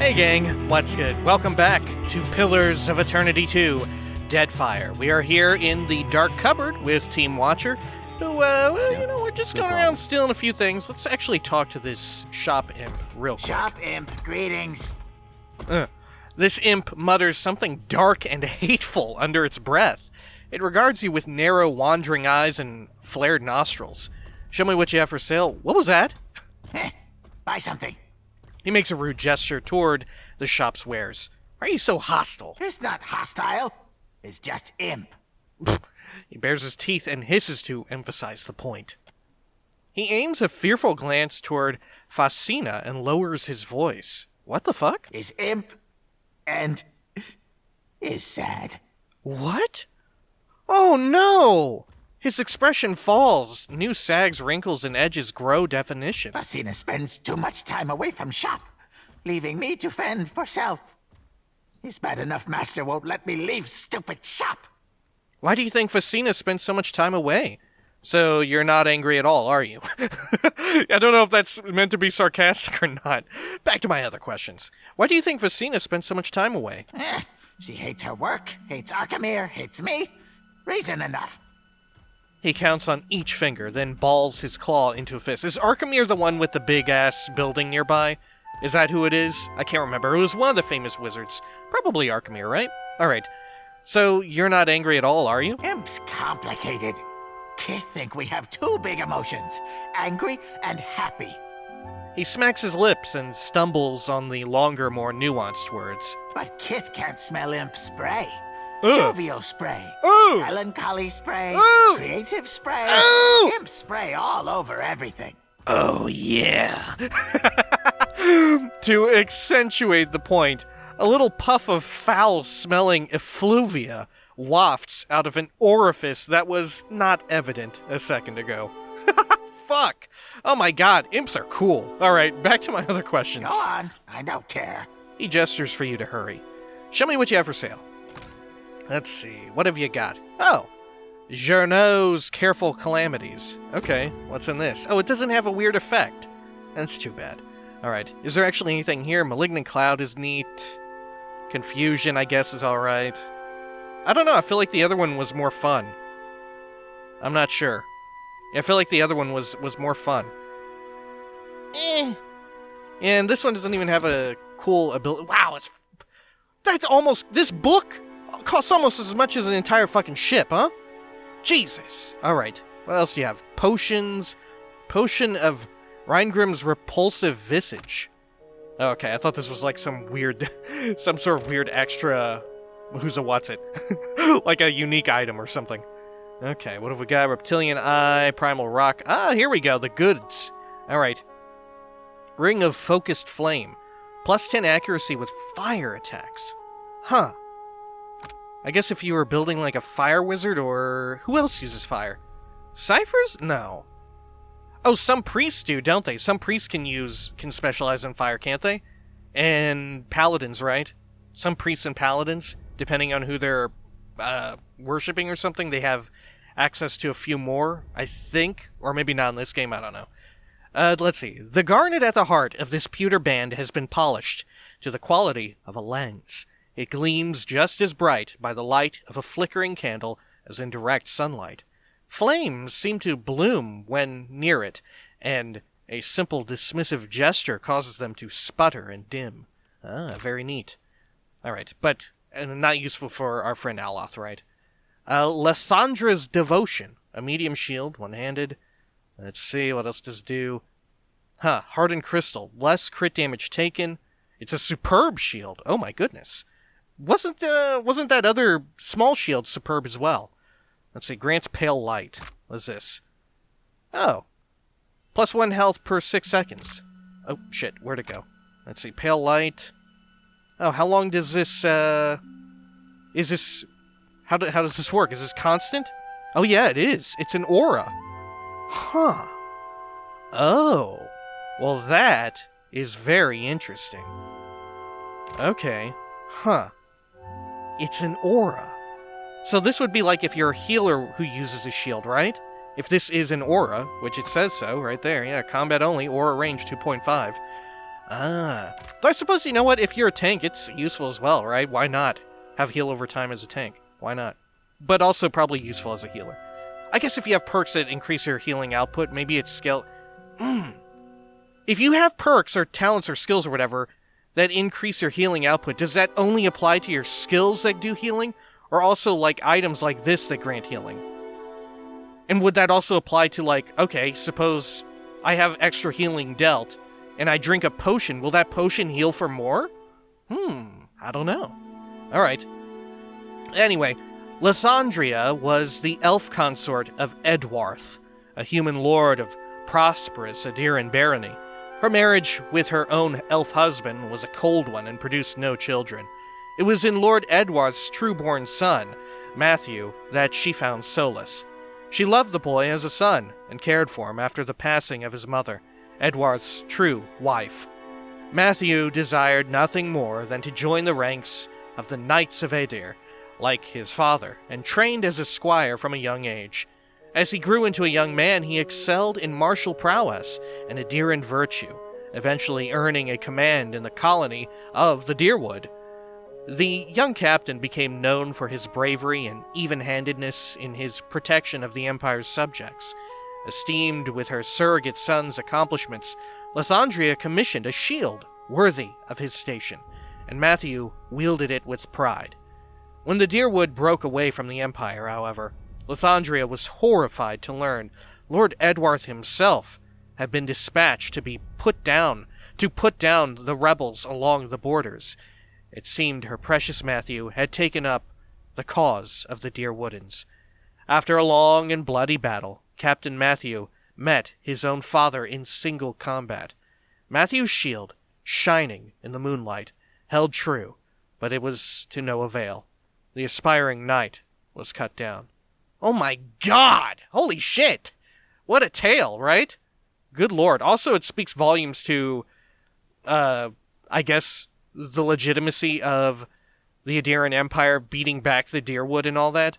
Hey gang, what's good? Welcome back to Pillars of Eternity 2, Deadfire. We are here in the Dark Cupboard with Team Watcher, who, we're just going around stealing a few things. Let's actually talk to this shop imp real quick. Shop imp, greetings. This imp mutters something dark and hateful under its breath. It regards you with narrow, wandering eyes and flared nostrils. Show me what you have for sale. What was that? Buy something. He makes a rude gesture toward the shop's wares. Why are you so hostile? It's not hostile. It's just imp. He bares his teeth and hisses to emphasize the point. He aims a fearful glance toward Fascina and lowers his voice. What the fuck? Is imp and is sad. What? Oh no! His expression falls. New sags, wrinkles, and edges grow definition. Fascina spends too much time away from shop, leaving me to fend for self. His bad enough master won't let me leave stupid shop. Why do you think Fascina spends so much time away? So you're not angry at all, are you? I don't know if that's meant to be sarcastic or not. Back to my other questions. Why do you think Fascina spends so much time away? She hates her work, hates Archimere, hates me. Reason enough. He counts on each finger, then balls his claw into a fist. Is Archimere the one with the big-ass building nearby? Is that who it is? I can't remember. It was one of the famous wizards. Probably Archimere, right? Alright. So, you're not angry at all, are you? Imp's complicated. Kids think we have two big emotions, angry and happy. He smacks his lips and stumbles on the longer, more nuanced words. But Kith can't smell imp spray. Ugh. Jovial spray. Ooh. Melancholy spray. Ooh. Creative spray. Ooh. Imp spray all over everything. Oh, yeah. To accentuate the point, a little puff of foul-smelling effluvia wafts out of an orifice that was not evident a second ago. Fuck! Oh my god, imps are cool. Alright, back to my other questions. Go on, I don't care. He gestures for you to hurry. Show me what you have for sale. Let's see, what have you got? Oh, Journaux's Careful Calamities. Okay, what's in this? Oh, it doesn't have a weird effect. That's too bad. Alright, is there actually anything here? Malignant Cloud is neat. Confusion, I guess, is alright. I don't know, I feel like the other one was more fun. I'm not sure. I feel like the other one was more fun. And this one doesn't even have a cool ability. Wow, that's almost... This book costs almost as much as an entire fucking ship, huh? Jesus. Alright, what else do you have? Potions. Potion of Reingrim's Repulsive Visage. Okay, I thought this was like some weird... some sort of weird extra... Who's a what's it? Like a unique item or something. Okay, what have we got? Reptilian Eye, Primal Rock. Ah, here we go, the goods. Alright. Ring of Focused Flame. Plus 10 accuracy with fire attacks. Huh. I guess if you were building like a fire wizard, or... Who else uses fire? Ciphers? No. Oh, some priests do, don't they? Some priests can specialize in fire, can't they? And paladins, right? Some priests and paladins, depending on who they're worshipping or something, they have access to a few more, I think. Or maybe not in this game, I don't know. Let's see. The garnet at the heart of this pewter band has been polished to the quality of a lens. It gleams just as bright by the light of a flickering candle as in direct sunlight. Flames seem to bloom when near it, and a simple dismissive gesture causes them to sputter and dim. Ah, very neat. Alright, but not useful for our friend Aloth, right? Lathandra's Devotion. A medium shield, one-handed. Let's see, what else does it do? Hardened Crystal. Less crit damage taken. It's a superb shield. Oh my goodness. Wasn't that other small shield superb as well? Let's see, grants Pale Light. What's this? Oh. Plus 1 health per 6 seconds. Oh, shit, where'd it go? Let's see, Pale Light. Oh, how long does this, is this... How does this work? Is this constant? Oh yeah, it is. It's an aura. Huh. Oh. Well, that is very interesting. Okay. Huh. It's an aura. So this would be like if you're a healer who uses a shield, right? If this is an aura, which it says so right there. Yeah, combat only, aura range 2.5. Ah. Though I suppose, you know what, if you're a tank, it's useful as well, right? Why not have heal over time as a tank? Why not? But also probably useful as a healer. I guess if you have perks that increase your healing output, maybe it's skill... If you have perks or talents or skills or whatever that increase your healing output, does that only apply to your skills that do healing? Or also, like, items like this that grant healing? And would that also apply to, like, okay, suppose I have extra healing dealt, and I drink a potion, will that potion heal for more? I don't know. Alright. Anyway, Lithandria was the elf consort of Edwarth, a human lord of prosperous Adiran barony. Her marriage with her own elf husband was a cold one and produced no children. It was in Lord Edwarth's true-born son, Matthew, that she found solace. She loved the boy as a son and cared for him after the passing of his mother, Edwarth's true wife. Matthew desired nothing more than to join the ranks of the Knights of Adir, like his father, and trained as a squire from a young age. As he grew into a young man, he excelled in martial prowess and Adiran virtue, eventually earning a command in the colony of the Deerwood. The young captain became known for his bravery and even-handedness in his protection of the Empire's subjects. Esteemed with her surrogate son's accomplishments, Lithandria commissioned a shield worthy of his station, and Matthew wielded it with pride. When the Deerwood broke away from the Empire, however, Lithandria was horrified to learn Lord Edwarth himself had been dispatched to put down the rebels along the borders. It seemed her precious Matthew had taken up the cause of the Deerwoodens. After a long and bloody battle, Captain Matthew met his own father in single combat. Matthew's shield, shining in the moonlight, held true, but it was to no avail. The aspiring knight was cut down. Oh my god! Holy shit! What a tale, right? Good lord. Also, it speaks volumes to, I guess, the legitimacy of the Adiran Empire beating back the Deerwood and all that.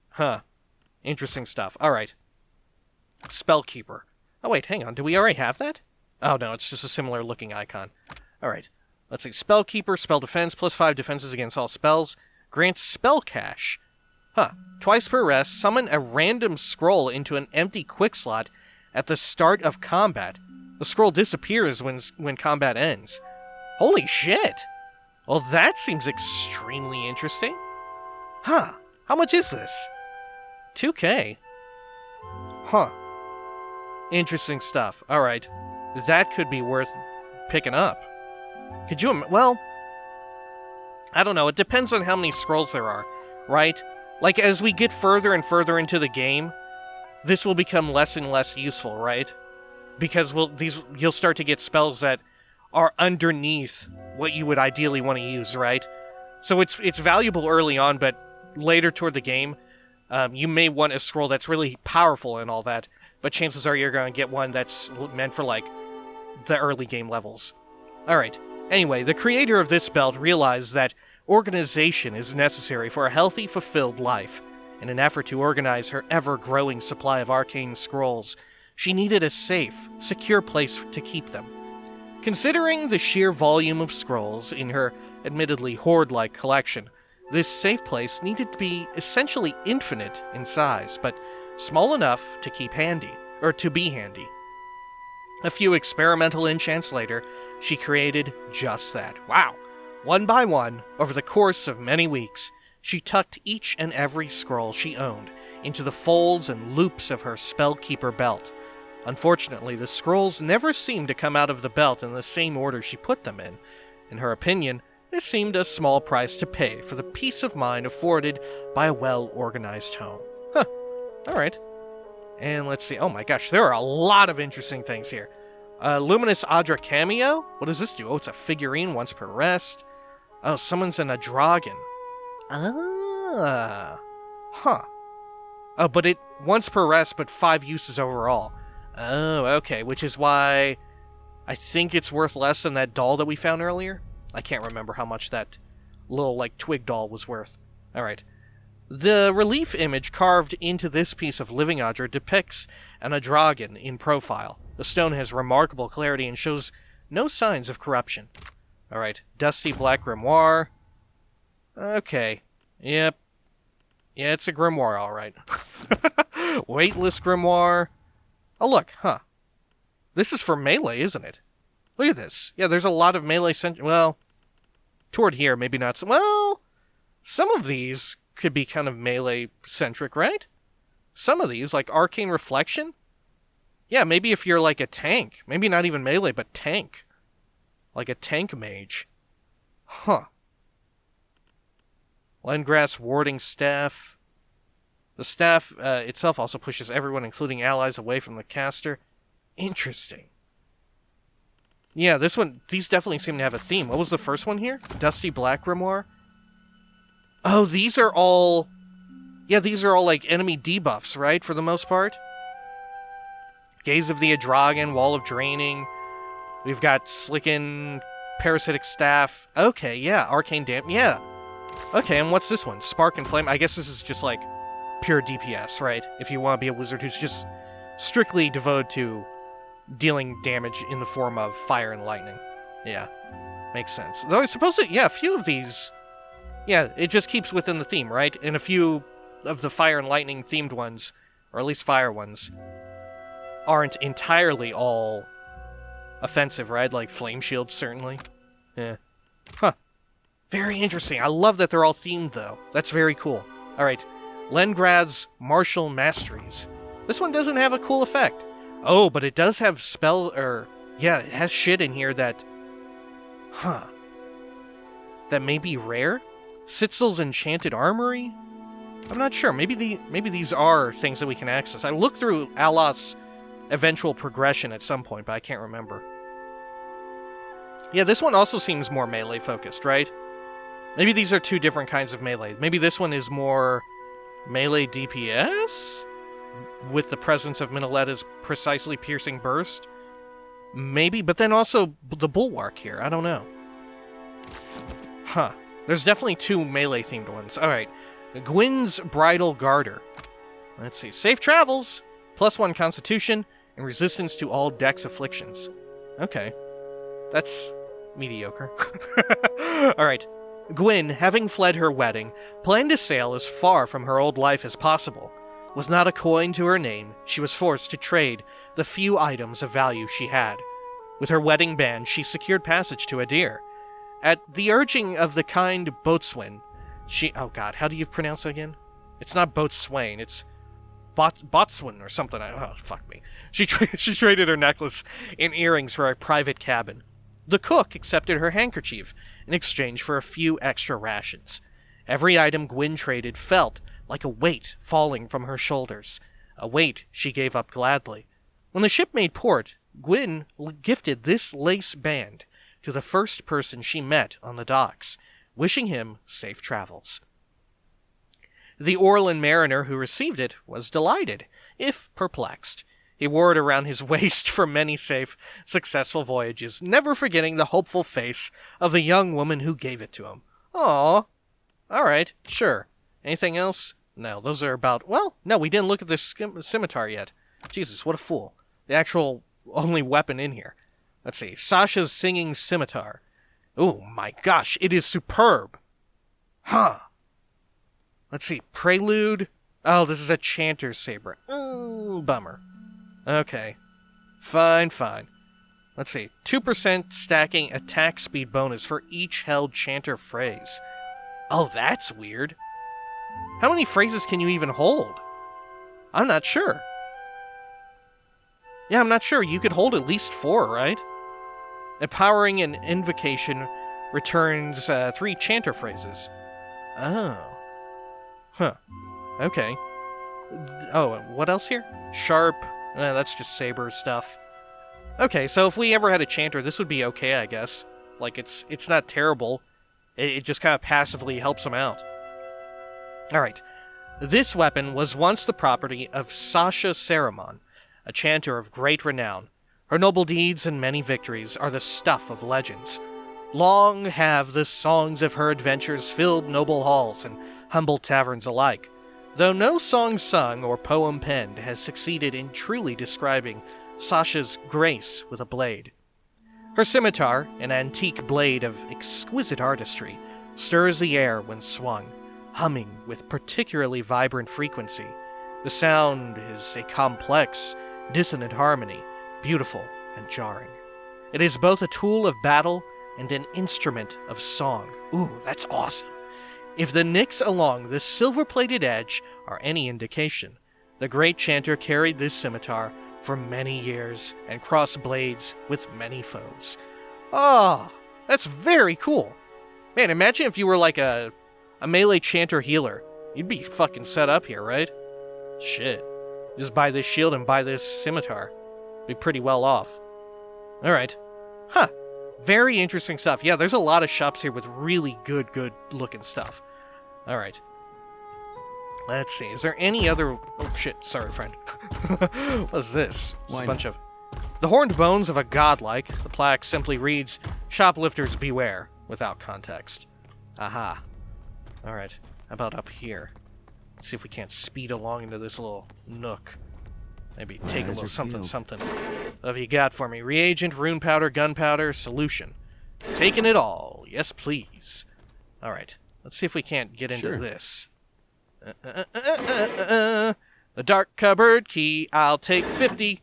Huh. Interesting stuff. Alright. Spellkeeper. Oh wait, hang on. Do we already have that? Oh no, it's just a similar looking icon. Alright. Let's see. Spellkeeper, spell defense, +5 defenses against all spells. Grants spell cache. Huh. Twice per rest, summon a random scroll into an empty quick slot at the start of combat. The scroll disappears when combat ends. Holy shit! Well, that seems extremely interesting. Huh. How much is this? 2K. Huh. Interesting stuff. Alright. That could be worth picking up. Could you... Well... I don't know. It depends on how many scrolls there are, right? Like, as we get further and further into the game, this will become less and less useful, right? Because you'll start to get spells that are underneath what you would ideally want to use, right? So it's valuable early on, but later toward the game, you may want a scroll that's really powerful and all that, but chances are you're going to get one that's meant for, like, the early game levels. Alright. Anyway, the creator of this belt realized that organization is necessary for a healthy, fulfilled life. In an effort to organize her ever-growing supply of arcane scrolls, she needed a safe, secure place to keep them. Considering the sheer volume of scrolls in her admittedly hoard-like collection, this safe place needed to be essentially infinite in size, but small enough to keep handy, or to be handy. A few experimental enchants later, she created just that. Wow! One by one, over the course of many weeks, she tucked each and every scroll she owned into the folds and loops of her Spellkeeper belt. Unfortunately, the scrolls never seemed to come out of the belt in the same order she put them in. In her opinion, this seemed a small price to pay for the peace of mind afforded by a well-organized home. Huh. Alright. And let's see. Oh my gosh, there are a lot of interesting things here. Luminous Audre Cameo? What does this do? Oh, it's a figurine once per rest. Oh, summons an Adragon. Ah. Huh. Oh, but it once per rest, but 5 uses overall. Oh, okay, which is why I think it's worth less than that doll that we found earlier. I can't remember how much that little, like, twig doll was worth. Alright. The relief image carved into this piece of living Audre depicts an Adragon in profile. The stone has remarkable clarity and shows No signs of corruption. Alright, dusty black grimoire. Okay. Yep. Yeah, it's a grimoire, alright. Weightless grimoire. Oh, look, huh. This is for melee, isn't it? Look at this. Yeah, there's a lot of melee well, toward here, maybe not so. Well, some of these could be kind of melee-centric, right? Some of these, like Arcane Reflection? Yeah, maybe if you're like a tank. Maybe not even melee, but tank. Like a tank mage. Huh. Lengrass Warding Staff. The staff itself also pushes everyone, including allies, away from the caster. Interesting. Yeah, these definitely seem to have a theme. What was the first one here? Dusty Black Grimoire? Oh, these are all... Yeah, these are all like enemy debuffs, right? For the most part. Gaze of the Adragon, Wall of Draining. We've got Slicken, Parasitic Staff. Okay, yeah, Arcane Damp. Yeah. Okay, and what's this one? Spark and Flame. I guess this is just like pure DPS, right? If you want to be a wizard who's just strictly devoted to dealing damage in the form of fire and lightning. Yeah, makes sense. Though I suppose that, yeah, a few of these, yeah, it just keeps within the theme, right? And a few of the fire and lightning themed ones, or at least fire ones, aren't entirely all offensive, right? Like Flame Shield, certainly. Yeah. Huh. Very interesting. I love that they're all themed, though. That's very cool. Alright. Lengrad's Martial Masteries. This one doesn't have a cool effect. Oh, but it does have yeah, it has shit in here that... Huh. That may be rare? Sitzel's Enchanted Armory? I'm not sure. Maybe these are things that we can access. I looked through Aloth's eventual progression at some point, but I can't remember. Yeah, this one also seems more melee-focused, right? Maybe these are two different kinds of melee. Maybe this one is more melee DPS? With the presence of Minnaletta's precisely piercing burst? Maybe, but then also the Bulwark here. I don't know. Huh. There's definitely two melee-themed ones. Alright. Gwyn's Bridal Garter. Let's see. Safe travels! +1 Constitution, and resistance to all dex afflictions. Okay. That's mediocre. Alright. Gwyn, having fled her wedding, planned to sail as far from her old life as possible. With not a coin to her name, she was forced to trade the few items of value she had. With her wedding band, she secured passage to Adir. At the urging of the kind boatswain, she... Oh god, how do you pronounce it again? It's not boatswain, it's... Botswain or something. Oh, fuck me. She traded her necklace and earrings for a private cabin. The cook accepted her handkerchief in exchange for a few extra rations. Every item Gwyn traded felt like a weight falling from her shoulders, a weight she gave up gladly. When the ship made port, Gwyn gifted this lace band to the first person she met on the docks, wishing him safe travels. The Orlan mariner who received it was delighted, if perplexed. He wore it around his waist for many safe, successful voyages, never forgetting the hopeful face of the young woman who gave it to him. Aww. Alright, sure. Anything else? No, those are about... Well, no, we didn't look at this scimitar yet. Jesus, what a fool. The actual only weapon in here. Let's see. Sasha's Singing Scimitar. Oh my gosh, it is superb. Huh. Let's see. Prelude. Oh, this is a Chanter's Saber. Bummer. Okay. Fine. Let's see. 2% stacking attack speed bonus for each held Chanter phrase. Oh, that's weird. How many phrases can you even hold? I'm not sure. Yeah, I'm not sure. You could hold at least 4, right? Empowering an invocation returns 3 Chanter phrases. Oh. Huh. Okay. Oh, what else here? Sharp. That's just saber stuff. Okay, so if we ever had a Chanter, this would be okay, I guess. Like, it's not terrible. It just kind of passively helps him out. Alright. This weapon was once the property of Sasha Saramon, a Chanter of great renown. Her noble deeds and many victories are the stuff of legends. Long have the songs of her adventures filled noble halls and humble taverns alike, though no song sung or poem penned has succeeded in truly describing Sasha's grace with a blade. Her scimitar, an antique blade of exquisite artistry, stirs the air when swung, humming with particularly vibrant frequency. The sound is a complex, dissonant harmony, beautiful and jarring. It is both a tool of battle and an instrument of song. Ooh, that's awesome. If the nicks along the silver-plated edge are any indication, the great chanter carried this scimitar for many years and crossed blades with many foes. Oh, that's very cool. Man, imagine if you were like a melee chanter healer. You'd be fucking set up here, right? Shit. Just buy this shield and buy this scimitar. Be pretty well off. Alright. Huh. Very interesting stuff. Yeah, there's a lot of shops here with really good looking stuff. Alright. Let's see. Is there any other... Oh, shit. Sorry, friend. What's this? Just a bunch of... The horned bones of a godlike. The plaque simply reads, "Shoplifters beware," without context. Aha. Alright. How about up here? Let's see if we can't speed along into this little nook. Maybe take a little something. What have you got for me? Reagent, rune powder, gunpowder, solution. Taking it all. Yes, please. Alright. Let's see if we can't get into this. The dark cupboard key. I'll take 50.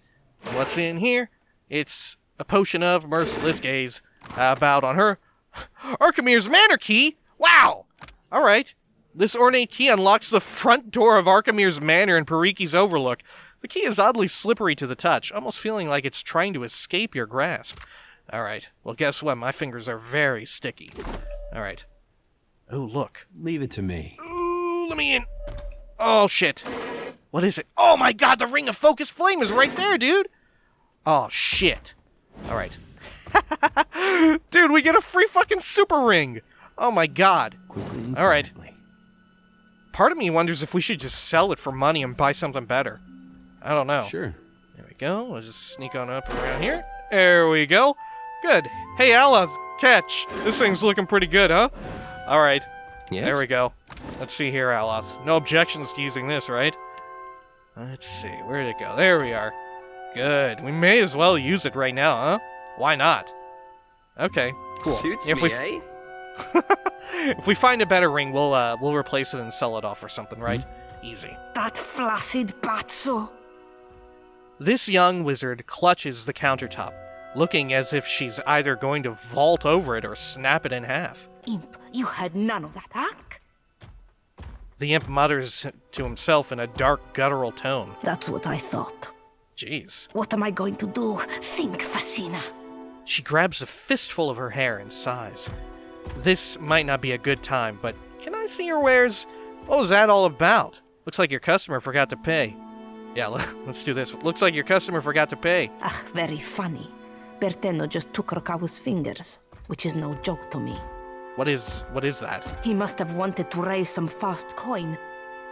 What's in here? It's a potion of merciless gaze. How about on her? Archimere's manor key? Wow! Alright. This ornate key unlocks the front door of Archimere's manor in Periki's Overlook. The key is oddly slippery to the touch, almost feeling like it's trying to escape your grasp. Alright. Well, guess what? My fingers are very sticky. Alright. Oh, look. Leave it to me. Ooh, let me in. Oh, shit. What is it? Oh, my God, the Ring of Focus Flame is right there, dude. Oh, shit. Alright. Dude, we get a free fucking super ring. Oh, my God. Alright. Part of me wonders if we should just sell it for money and buy something better. I don't know. Sure. There we go. We'll just sneak on up around here. There we go. Good. Hey, Aloth, catch. This thing's looking pretty good, huh? Alright. Yes? There we go. Let's see here, Aloth. No objections to using this, right? Let's see. Where'd it go? There we are. Good. We may as well use it right now, huh? Why not? Okay, cool. Suits if me, we eh? if we find a better ring, we'll replace it and sell it off or something, right? Easy. That flaccid batso. This young wizard clutches the countertop, looking as if she's either going to vault over it or snap it in half. Imp, you had none of that, Hank? The imp mutters to himself in a dark, guttural tone. That's what I thought. Jeez. What am I going to do? Think, Fascina. She grabs a fistful of her hair and sighs. This might not be a good time, but can I see your wares? What was that all about? Looks like your customer forgot to pay. Yeah, let's do this. Looks like your customer forgot to pay. Ah, very funny. Berteno just took Rokawa's fingers, which is no joke to me. What is that? He must have wanted to raise some fast coin.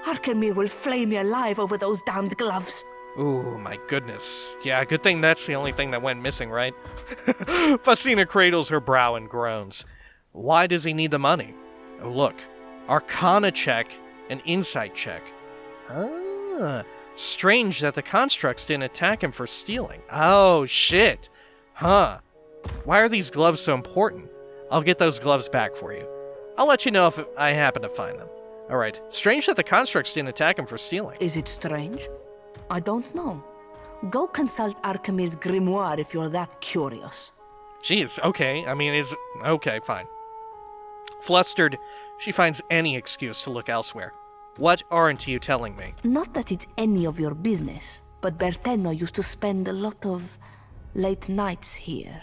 Arkemir will flay me alive over those damned gloves. Ooh, my goodness. Yeah, good thing that's the only thing that went missing, right? Fascina cradles her brow and groans. Why does he need the money? Oh, look. Arcana check and insight check. Ah, strange that the constructs didn't attack him for stealing. Oh, shit. Huh. Why are these gloves so important? I'll get those gloves back for you. I'll let you know if I happen to find them. Alright. Strange that the constructs didn't attack him for stealing. Is it strange? I don't know. Go consult Archimere's Grimoire if you're that curious. Jeez, okay. I mean, okay, fine. Flustered, she finds any excuse to look elsewhere. What aren't you telling me? Not that it's any of your business, but Berteno used to spend a lot of late nights here.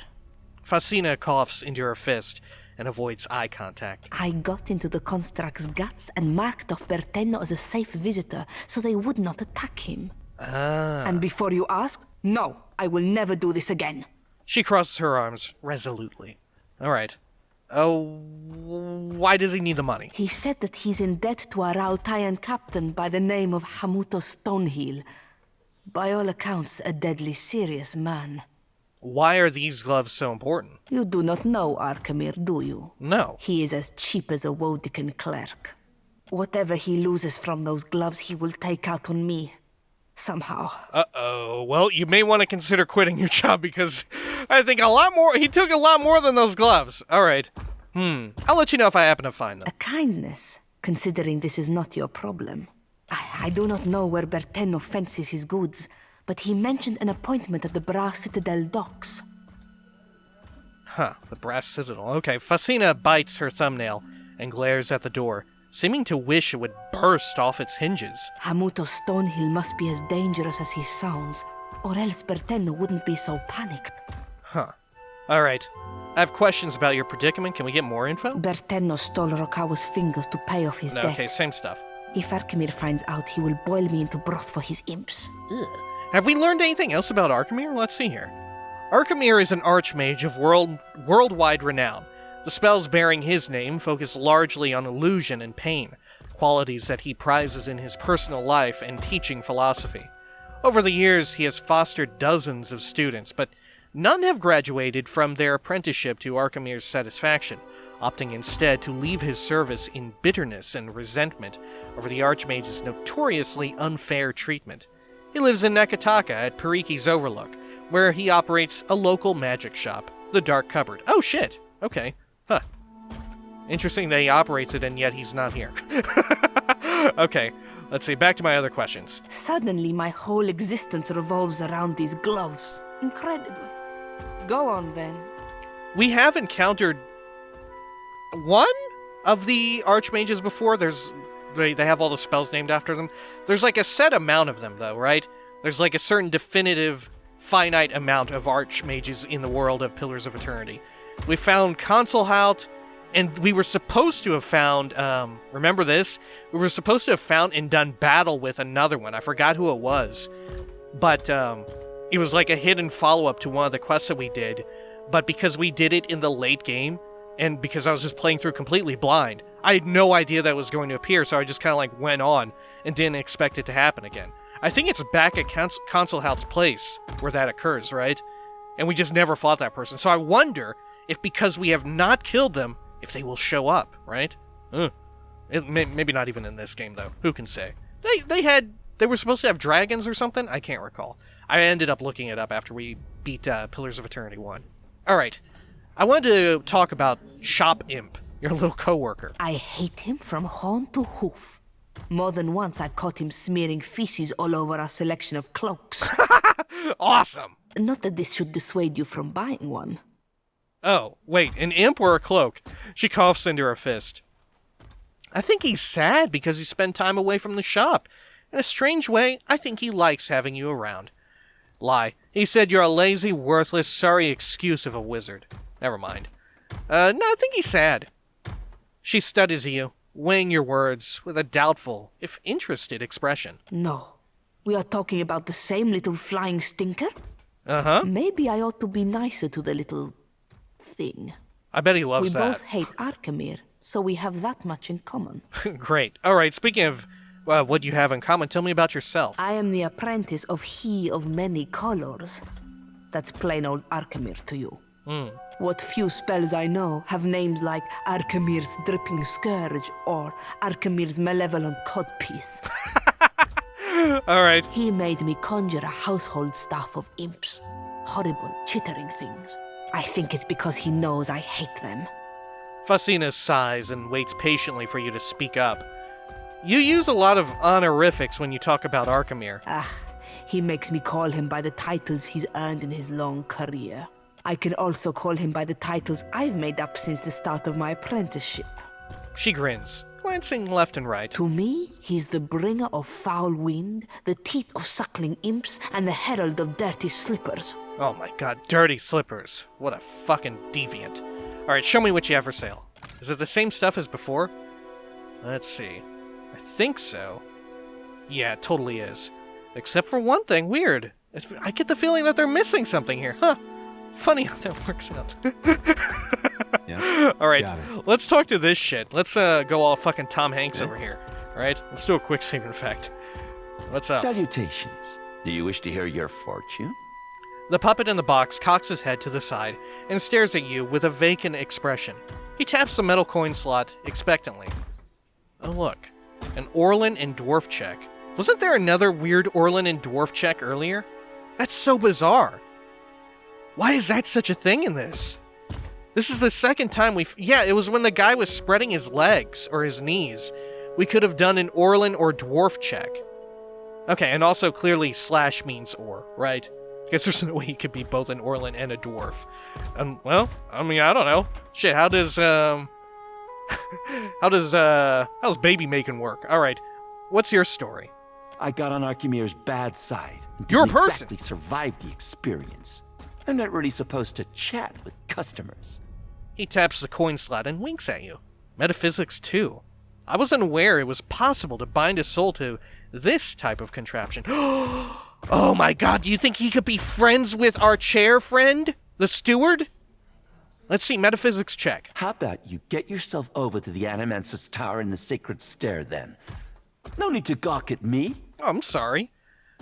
Fascina coughs into her fist and avoids eye contact. I got into the construct's guts and marked off Berteno as a safe visitor so they would not attack him. Ah. And before you ask, no, I will never do this again. She crosses her arms resolutely. Alright. Oh, why does he need the money? He said that he's in debt to a Rautayan captain by the name of Hamuto Stonehill. By all accounts, a deadly serious man. Why are these gloves so important? You do not know Arkemir, do you? No. He is as cheap as a Wodican clerk. Whatever he loses from those gloves, he will take out on me. somehow. Uh-oh. Well, you may want to consider quitting your job because I think he took a lot more than those gloves. All right. I'll let you know if I happen to find them. A kindness, considering this is not your problem. I do not know where Berteno fences his goods, but he mentioned an appointment at the Brass Citadel docks. Huh, the Brass Citadel. Okay, Fasina bites her thumbnail and glares at the door, seeming to wish it would burst off its hinges. Hamuto Stonehill must be as dangerous as he sounds, or else Berteno wouldn't be so panicked. Huh. All right. I have questions about your predicament. Can we get more info? Berteno stole Rokawa's fingers to pay off his debt. Okay, same stuff. If Arkemir finds out, he will boil me into broth for his imps. Ugh. Have we learned anything else about Arkemir? Let's see here. Arkemir is an archmage of worldwide renown. The spells bearing his name focus largely on illusion and pain, qualities that he prizes in his personal life and teaching philosophy. Over the years, he has fostered dozens of students, but none have graduated from their apprenticeship to Arkemir's satisfaction, opting instead to leave his service in bitterness and resentment over the Archmage's notoriously unfair treatment. He lives in Nekataka at Periki's Overlook, where he operates a local magic shop, the Dark Cupboard. Oh shit! Okay. Huh. Interesting that he operates it and yet he's not here. Okay, let's see, back to my other questions. Suddenly my whole existence revolves around these gloves. Incredible. Go on then. We have encountered one of the archmages before. They have all the spells named after them. There's like a set amount of them though, right? There's like a certain definitive, finite amount of archmages in the world of Pillars of Eternity. We found Consulhout, and we were supposed to have found, remember this? We were supposed to have found and done battle with another one. I forgot who it was. But, it was like a hidden follow-up to one of the quests that we did. But because we did it in the late game, and because I was just playing through completely blind, I had no idea that it was going to appear, so I just kind of like went on and didn't expect it to happen again. I think it's back at Consulhout's place where that occurs, right? And we just never fought that person. So I wonder if because we have not killed them, if they will show up, right? Maybe not even in this game, though. Who can say? They were supposed to have dragons or something? I can't recall. I ended up looking it up after we beat Pillars of Eternity 1. Alright. I wanted to talk about Shop Imp, your little coworker. I hate him from horn to hoof. More than once I've caught him smearing feces all over our selection of cloaks. Awesome! Not that this should dissuade you from buying one. Oh, wait, an imp or a cloak? She coughs into her fist. I think he's sad because he spent time away from the shop. In a strange way, I think he likes having you around. Lie. He said you're a lazy, worthless, sorry excuse of a wizard. Never mind. No, I think he's sad. She studies you, weighing your words with a doubtful, if interested, expression. No. We are talking about the same little flying stinker? Uh-huh. Maybe I ought to be nicer to the little thing. I bet he loves that. We both hate Arkemir, so we have that much in common. Great. Alright, speaking of what you have in common, tell me about yourself. I am the apprentice of He of Many Colors. That's plain old Arkemir to you. What few spells I know have names like Arkemir's Dripping Scourge or Arkemir's Malevolent Codpiece. Alright. He made me conjure a household staff of imps. Horrible, chittering things. I think it's because he knows I hate them. Fasina sighs and waits patiently for you to speak up. You use a lot of honorifics when you talk about Arkemir. He makes me call him by the titles he's earned in his long career. I can also call him by the titles I've made up since the start of my apprenticeship. She grins, glancing left and right. To me, he's the bringer of foul wind, the teeth of suckling imps, and the herald of dirty slippers. Oh my god, dirty slippers. What a fucking deviant. Alright, show me what you have for sale. Is it the same stuff as before? Let's see. I think so. Yeah, it totally is. Except for one thing, weird. I get the feeling that they're missing something here, huh? Funny how that works out. Yeah. Alright, let's talk to this shit. Let's go all fucking Tom Hanks over here. Alright, let's do a quick save in fact. What's up? Salutations. Do you wish to hear your fortune? The puppet in the box cocks his head to the side and stares at you with a vacant expression. He taps the metal coin slot expectantly. Oh look, an Orlin and Dwarf check. Wasn't there another weird Orlin and dwarf check earlier? That's so bizarre. Why is that such a thing in this? This is the second time yeah, it was when the guy was spreading his legs, or his knees. We could have done an Orlin or dwarf check. Okay, and also clearly / means or, right? I guess there's no way he could be both an Orlin and a dwarf. Well, I mean, I don't know. Shit, how's baby making work? Alright, what's your story? I got on Archimere's bad side. And You're a didn't person. exactly survive the experience. I'm not really supposed to chat with customers. He taps the coin slot and winks at you. Metaphysics too. I wasn't aware it was possible to bind a soul to this type of contraption. Oh my god, do you think he could be friends with our chair friend? The steward? Let's see, metaphysics check. How about you get yourself over to the Animance's Tower in the Sacred Stair, then? No need to gawk at me. Oh, I'm sorry.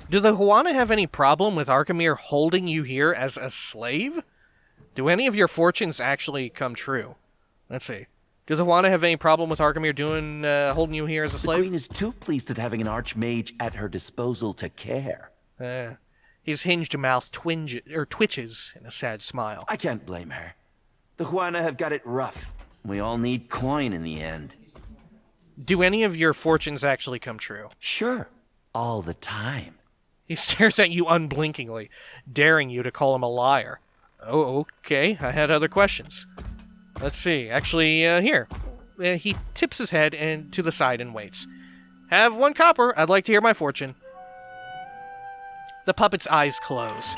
Do the Huana have any problem with Archimere holding you here as a slave? Do any of your fortunes actually come true? Let's see. Do the Huana have any problem with Archimere holding you here as a The slave? Queen is too pleased at having an archmage at her disposal to care. His hinged mouth twitches in a sad smile. I can't blame her. The Huana have got it rough. We all need coin in the end. Do any of your fortunes actually come true? Sure. All the time. He stares at you unblinkingly, daring you to call him a liar. Oh, okay. I had other questions. Let's see. Actually, here. He tips his head and to the side and waits. Have 1 copper. I'd like to hear my fortune. The puppet's eyes close.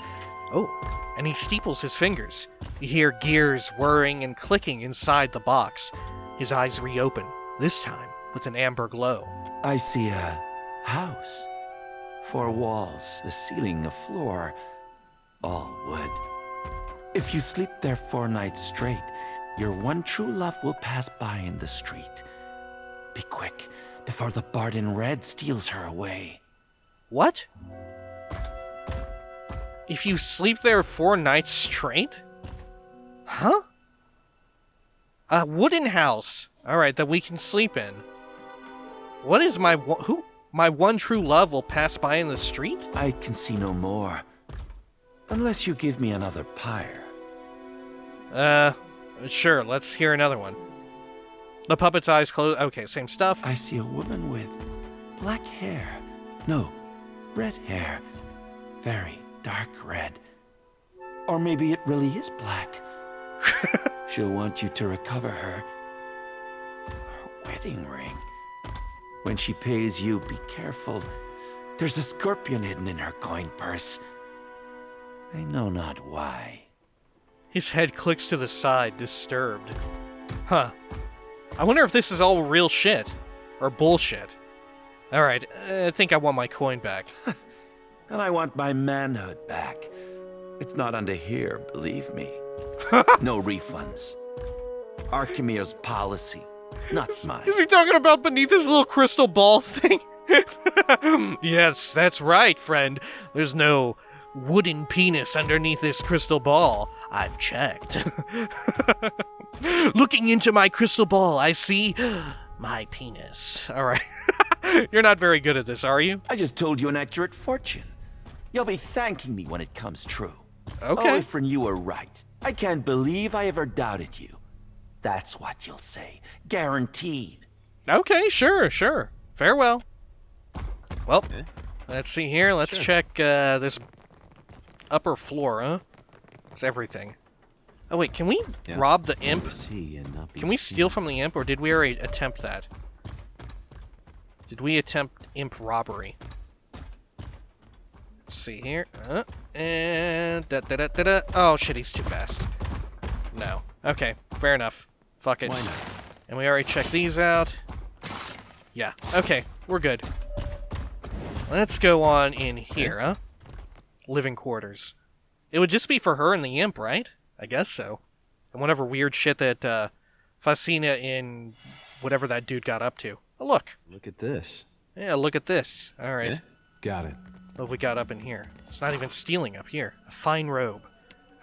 Oh, and he steeples his fingers. You hear gears whirring and clicking inside the box. His eyes reopen, this time with an amber glow. I see a house. 4 walls, a ceiling, a floor, all wood. If you sleep there 4 nights straight, your one true love will pass by in the street. Be quick, before the bard in red steals her away. What? If you sleep there 4 nights straight? Huh? A wooden house. Alright, that we can sleep in. What is my one true love will pass by in the street? I can see no more. Unless you give me another pyre. Sure, let's hear another one. The puppet's eyes close. Okay, same stuff. I see a woman with black hair. No, red hair. Very dark red. Or maybe it really is black. She'll want you to recover her wedding ring. When she pays you, be careful. There's a scorpion hidden in her coin purse. I know not why. His head clicks to the side, disturbed. Huh. I wonder if this is all real shit. Or bullshit. Alright, I think I want my coin back. And I want my manhood back. It's not under here, believe me. No refunds. Archimere's policy, not mine. Is he talking about beneath his little crystal ball thing? Yes, that's right, friend. There's no wooden penis underneath this crystal ball. I've checked. Looking into my crystal ball, I see my penis. Alright. You're not very good at this, are you? I just told you an accurate fortune. You'll be thanking me when it comes true. Okay. Oh, Ifrin, you were right. I can't believe I ever doubted you. That's what you'll say. Guaranteed. Okay, sure. Farewell. Well, let's see here. Let's check this upper floor, huh? It's everything. Oh, wait, can we rob the imp? Can we steal from the imp, or did we already attempt that? Did we attempt imp robbery? Let's see here. And... Oh, shit, he's too fast. No. Okay, fair enough. Fuck it. Why not? And we already checked these out. Yeah, okay, we're good. Let's go on in here, huh? Living quarters. It would just be for her and the imp, right? I guess so. And whatever weird shit that Fascina in whatever that dude got up to. Oh, look. Look at this. Yeah, look at this. All right. Yeah? Got it. What have we got up in here? It's not even stealing up here. A fine robe.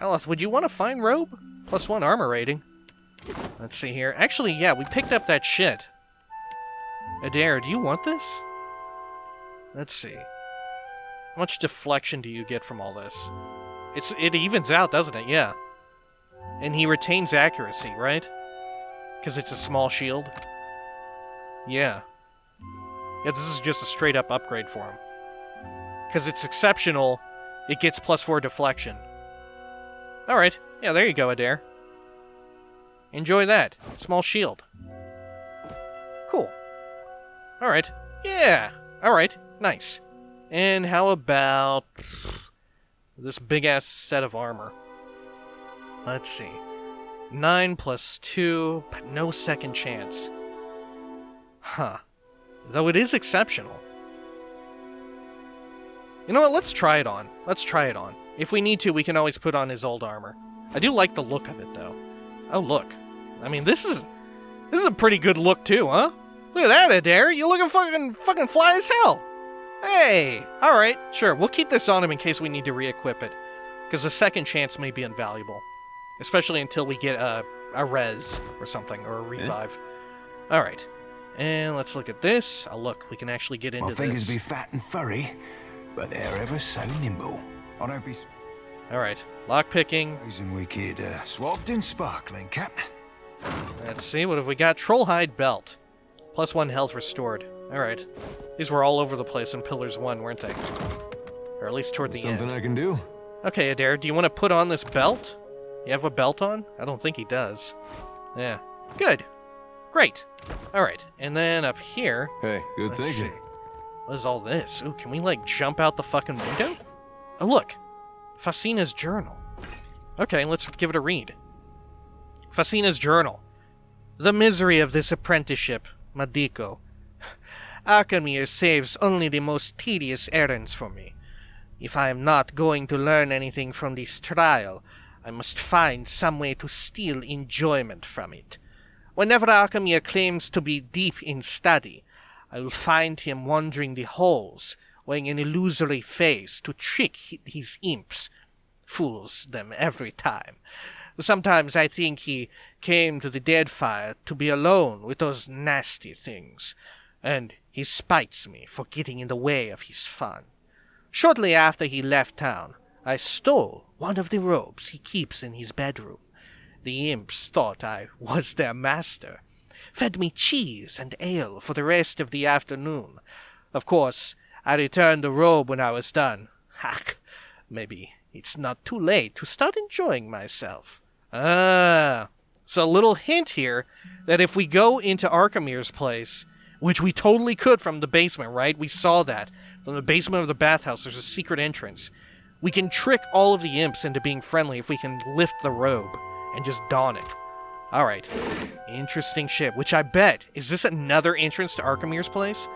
Aleph, would you want a fine robe? +1 armor rating. Let's see here. Actually, yeah, we picked up that shit. Adair, do you want this? Let's see. How much deflection do you get from all this? It evens out, doesn't it? Yeah. And he retains accuracy, right? Because it's a small shield? Yeah. Yeah, this is just a straight-up upgrade for him. Because it's exceptional, it gets +4 deflection. Alright. Yeah, there you go, Audre. Enjoy that. Small shield. Cool. Alright. Yeah! Alright. Nice. And how about this big-ass set of armor? Let's see. 9 + 2, but no second chance. Huh. Though it is exceptional. You know what? Let's try it on. Let's try it on. If we need to, we can always put on his old armor. I do like the look of it, though. Oh, look. I mean, this is a pretty good look, too, huh? Look at that, Audre. You looking fucking fly as hell. Hey! Alright, sure. We'll keep this on him in case we need to re-equip it. Because a second chance may be invaluable. Especially until we get a res or something, or a revive. Alright. And let's look at this. Oh, look, we can actually get into My fingers this. be fat and furry, but they're ever so nimble. I don't be Alright. Lockpicking. and wicked, swabbed and sparkling, Cap. Let's see, what have we got? Trollhide Belt. +1 health restored. Alright. These were all over the place in Pillars 1, weren't they? Or at least toward the end. I can do. Okay, Audre, do you want to put on this belt? You have a belt on? I don't think he does. Yeah. Good. Great. Alright, and then up here... Hey, good let's see. What is all this? Ooh, can we, like, jump out the fucking window? Oh, look. Facina's journal. Okay, let's give it a read. Facina's journal. The misery of this apprenticeship, Madico. Archimir saves only the most tedious errands for me. If I am not going to learn anything from this trial, I must find some way to steal enjoyment from it. Whenever Archimir claims to be deep in study, I will find him wandering the halls, wearing an illusory face to trick his imps. Fools them every time. Sometimes I think he came to the Deadfire to be alone with those nasty things, and he spites me for getting in the way of his fun. Shortly after he left town, I stole one of the robes he keeps in his bedroom. The imps thought I was their master, fed me cheese and ale for the rest of the afternoon. Of course, I returned the robe when I was done. Hack, maybe it's not too late to start enjoying myself. So a little hint here that if we go into Archimir's place, which we totally could from the basement, right? We saw that. From the basement of the bathhouse, there's a secret entrance. We can trick all of the imps into being friendly if we can lift the robe and just don it. Alright. Interesting shit. Which I bet, is this another entrance to Archimir's place?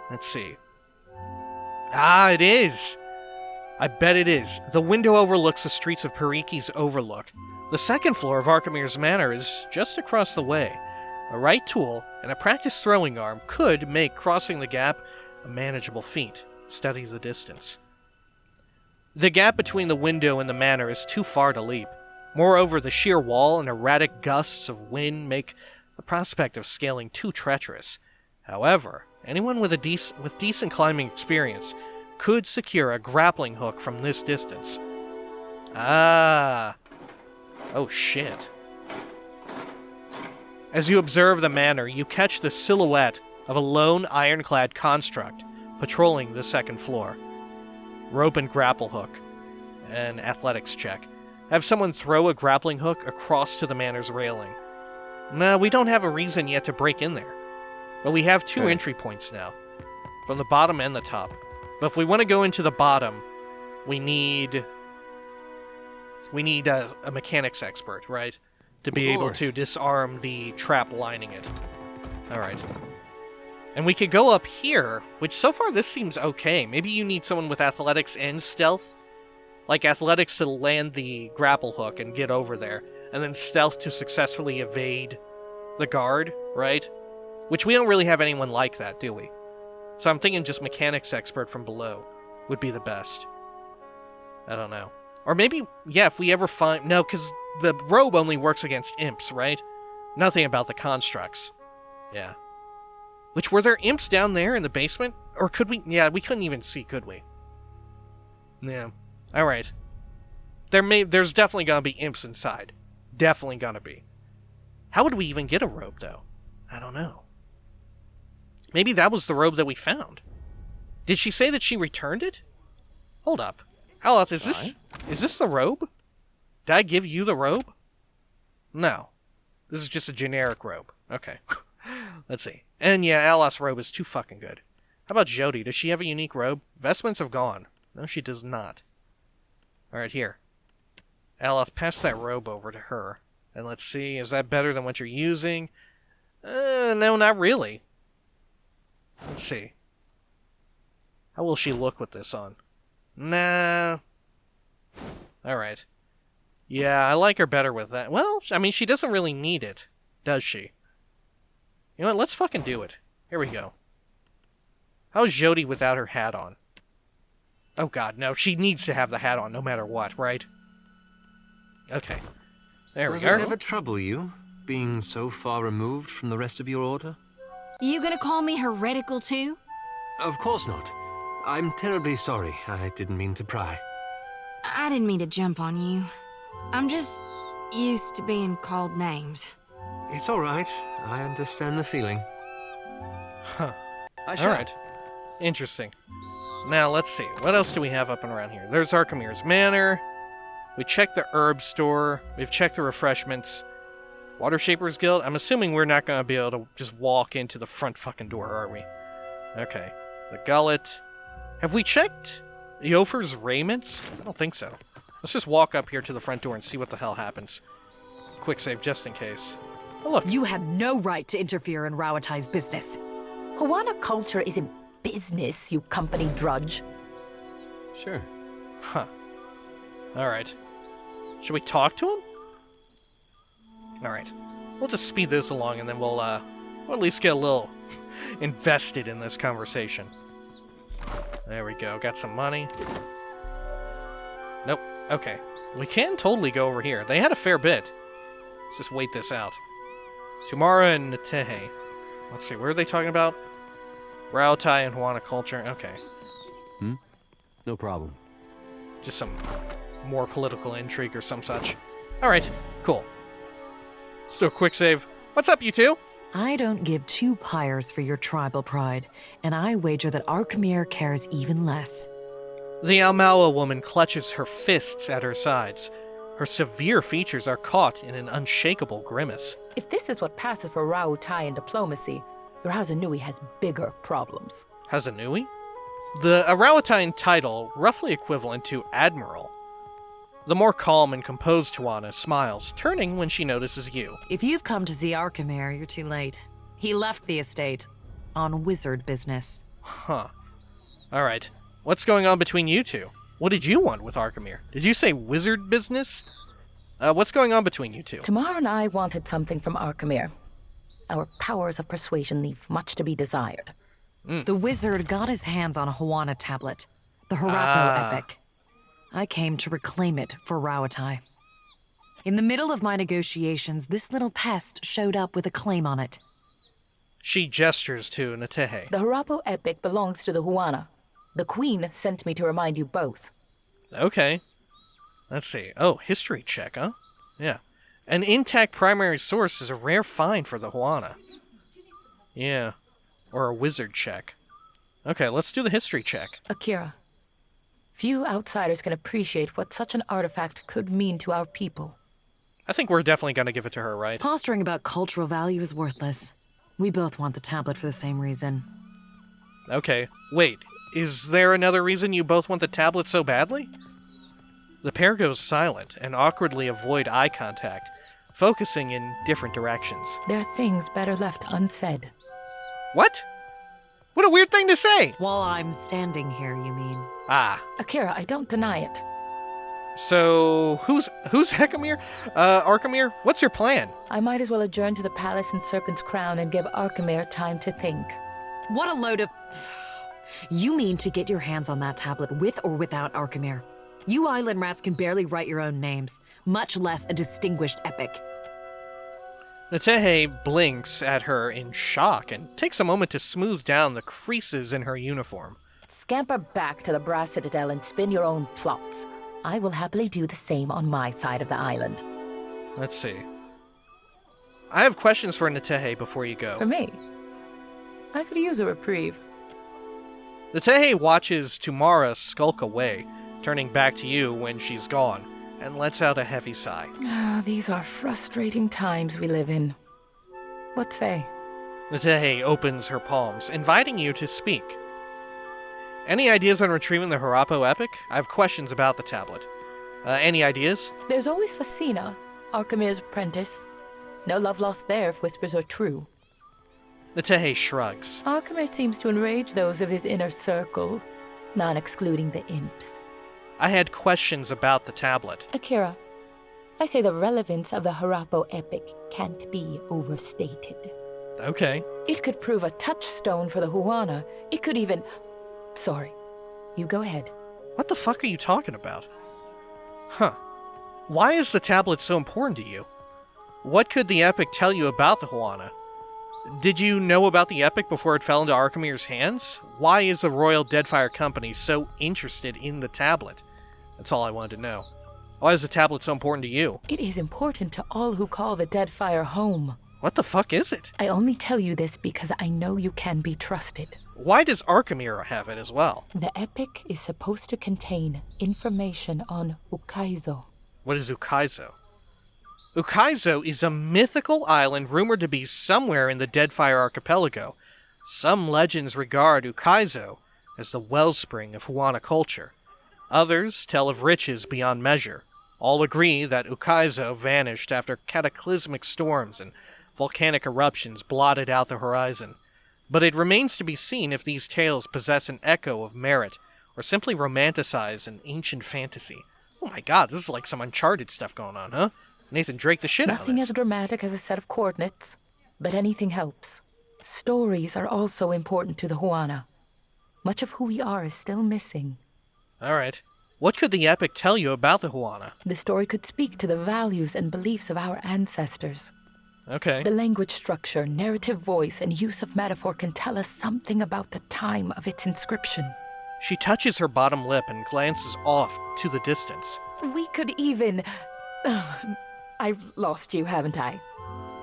Let's see. Ah, it is! I bet it is. The window overlooks the streets of Periki's Overlook. The second floor of Archimir's Manor is just across the way. A right tool and a practiced throwing arm could make crossing the gap a manageable feat. Study the distance. The gap between the window and the manor is too far to leap. Moreover, the sheer wall and erratic gusts of wind make the prospect of scaling too treacherous. However, anyone with decent climbing experience could secure a grappling hook from this distance. Ah. Oh shit. As you observe the manor, you catch the silhouette of a lone ironclad construct patrolling the second floor. Rope and grapple hook. An athletics check. Have someone throw a grappling hook across to the manor's railing. No, we don't have a reason yet to break in there. But we have two entry points now. From the bottom and the top. But if we want to go into the bottom, we need a mechanics expert, right? To be able to disarm the trap lining it. Alright. And we could go up here, which so far this seems okay. Maybe you need someone with athletics and stealth. Like athletics to land the grapple hook and get over there. And then stealth to successfully evade the guard, right? Which we don't really have anyone like that, do we? So I'm thinking just mechanics expert from below would be the best. I don't know. Or maybe, yeah, if we ever find... No, because the robe only works against imps, right? Nothing about the constructs. Yeah. Which, were there imps down there in the basement? Or could we? Yeah, we couldn't even see, could we? Yeah. Alright. There's definitely gonna be imps inside. Definitely gonna be. How would we even get a robe, though? I don't know. Maybe that was the robe that we found. Did she say that she returned it? Hold up. Aloth, is this the robe? Did I give you the robe? No. This is just a generic robe. Okay. Let's see. And yeah, Aloth's robe is too fucking good. How about Jody? Does she have a unique robe? Vestments have gone. No, she does not. Alright, here. Aloth, pass that robe over to her. And let's see, is that better than what you're using? No, not really. Let's see. How will she look with this on? Nah. Alright. Yeah, I like her better with that. Well, I mean, she doesn't really need it, does she? You know what, let's fucking do it. Here we go. How's Jody without her hat on? Oh god, no, she needs to have the hat on no matter what, right? Okay. There we go. Does it ever trouble you, being so far removed from the rest of your order? You gonna call me heretical too? Of course not. I'm terribly sorry. I didn't mean to pry. I didn't mean to jump on you. I'm just used to being called names. It's all right. I understand the feeling. Huh. I shall. Alright. Interesting. Now, let's see. What else do we have up and around here? There's Arkamir's Manor. We checked the herb store. We've checked the refreshments. Water Shapers Guild. I'm assuming we're not going to be able to just walk into the front fucking door, are we? Okay. The gullet. Have we checked Yofer's raiments? I don't think so. Let's just walk up here to the front door and see what the hell happens. Quick save just in case. Oh, look. You had no right to interfere in Rawatai's business. Huana culture isn't business, you company drudge. Sure. Huh. Alright. Should we talk to him? Alright. We'll just speed this along and then we'll at least get a little invested in this conversation. There we go. Got some money. Nope. Okay. We can totally go over here. They had a fair bit. Let's just wait this out. Tumara and Natehe. Let's see. What are they talking about? Raotai and Huana culture. Okay. No problem. Just some more political intrigue or some such. Alright. Cool. Let's do a quick save. What's up, you two? I don't give two pyres for your tribal pride, and I wager that Arkamir cares even less. The Almawa woman clutches her fists at her sides. Her severe features are caught in an unshakable grimace. If this is what passes for Rautai in diplomacy, the Razanui has bigger problems. Hazanui? The Arawatine title, roughly equivalent to Admiral. The more calm and composed Huana smiles, turning when she notices you. If you've come to see Arkamir, you're too late. He left the estate on wizard business. Huh. Alright. What's going on between you two? What did you want with Arkamir? Did you say wizard business? What's going on between you two? Tamar and I wanted something from Arkamir. Our powers of persuasion leave much to be desired. The wizard got his hands on a Huana tablet, the Harapo epic. I came to reclaim it for Rawatai. In the middle of my negotiations, this little pest showed up with a claim on it. She gestures to Natehe. The Harapo epic belongs to the Huana. The Queen sent me to remind you both. Okay. Let's see. Oh, history check, huh? Yeah. An intact primary source is a rare find for the Huana. Yeah. Or a wizard check. Okay, let's do the history check. Akira, few outsiders can appreciate what such an artifact could mean to our people. I think we're definitely going to give it to her, right? Posturing about cultural value is worthless. We both want the tablet for the same reason. Okay. Wait, is there another reason you both want the tablet so badly? The pair goes silent and awkwardly avoid eye contact, focusing in different directions. There are things better left unsaid. What? What a weird thing to say! While I'm standing here, you mean? Ah. Akira, I don't deny it. So, who's Hekamir? Arkamir, what's your plan? I might as well adjourn to the palace in Serpent's Crown and give Arkamir time to think. What a load of... You mean to get your hands on that tablet with or without Arkamir? You island rats can barely write your own names, much less a distinguished epic. Netehe blinks at her in shock and takes a moment to smooth down the creases in her uniform. Scamper back to the Brass Citadel and spin your own plots. I will happily do the same on my side of the island. Let's see. I have questions for Netehe before you go. For me? I could use a reprieve. Netehe watches Tumara skulk away, turning back to you when she's gone, and lets out a heavy sigh. These are frustrating times we live in. What say? Netehe opens her palms, inviting you to speak. Any ideas on retrieving the Harappo epic? I have questions about the tablet. Any ideas? There's always Facina, Archimir's apprentice. No love lost there if whispers are true. Netehe shrugs. Archimir seems to enrage those of his inner circle, not excluding the imps. I had questions about the tablet. Akira, I say the relevance of the Harappo epic can't be overstated. Okay. It could prove a touchstone for the Huana. It could even... Sorry. You go ahead. What the fuck are you talking about? Huh. Why is the tablet so important to you? What could the epic tell you about the Huana? Did you know about the epic before it fell into Archimir's hands? Why is the Royal Deadfire Company so interested in the tablet? That's all I wanted to know. Why is the tablet so important to you? It is important to all who call the Deadfire home. What the fuck is it? I only tell you this because I know you can be trusted. Why does Archimir have it as well? The epic is supposed to contain information on Ukaizo. What is Ukaizo? Ukaizo is a mythical island rumored to be somewhere in the Deadfire archipelago. Some legends regard Ukaizo as the wellspring of Huana culture. Others tell of riches beyond measure. All agree that Ukaizo vanished after cataclysmic storms and volcanic eruptions blotted out the horizon. But it remains to be seen if these tales possess an echo of merit or simply romanticize an ancient fantasy. Oh my god, this is like some Uncharted stuff going on, huh? Nathan Drake the shit out of Nothing this. as dramatic as a set of coordinates, but anything helps. Stories are also important to the Huana. Much of who we are is still missing. Alright. What could the epic tell you about the Huana? The story could speak to the values and beliefs of our ancestors. Okay. The language structure, narrative voice, and use of metaphor can tell us something about the time of its inscription. She touches her bottom lip and glances off to the distance. We could even... I've lost you, haven't I?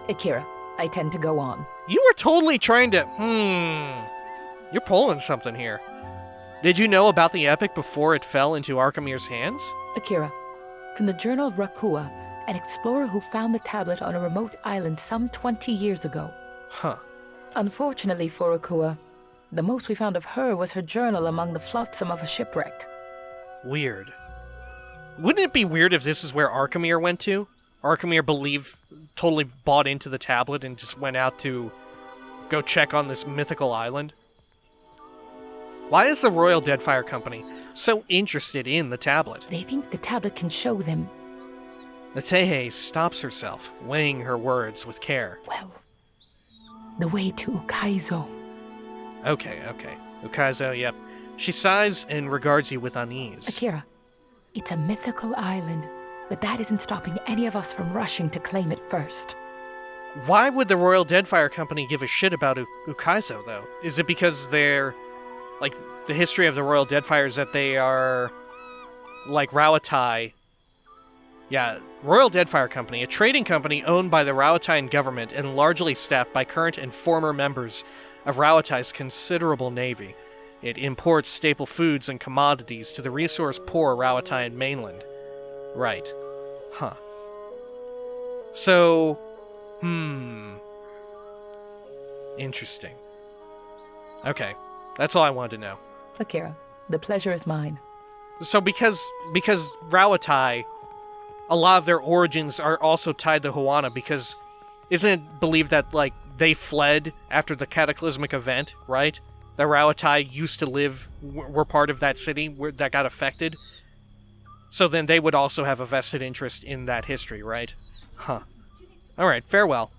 Akira, I tend to go on. You were totally trying to... You're pulling something here. Did you know about the epic before it fell into Archimir's hands? Akira, from the Journal of Rakua, an explorer who found the tablet on a remote island some 20 years ago. Huh. Unfortunately for Rakua, the most we found of her was her journal among the flotsam of a shipwreck. Weird. Wouldn't it be weird if this is where Archimir went to? Archimir totally bought into the tablet and just went out to go check on this mythical island? Why is the Royal Deadfire Company so interested in the tablet? They think the tablet can show them. Netehe stops herself, weighing her words with care. Well, the way to Ukaizo. Okay. Ukaizo, yep. She sighs and regards you with unease. Akira, it's a mythical island, but that isn't stopping any of us from rushing to claim it first. Why would the Royal Deadfire Company give a shit about Ukaizo, though? Is it because they're... like, the history of the Royal Deadfire is that they are... like Rauatai... Yeah, Royal Deadfire Company, a trading company owned by the Rauataian government and largely staffed by current and former members of Rauatai's considerable navy. It imports staple foods and commodities to the resource-poor Rauataian mainland. Right. Huh. So... Interesting. Okay, that's all I wanted to know. Akira, the pleasure is mine. So because Rauatai, a lot of their origins are also tied to Huana, because isn't it believed that, like, they fled after the cataclysmic event, right? The Rauatai used to live, were part of that city that got affected. So then they would also have a vested interest in that history, right? Huh. Alright, farewell.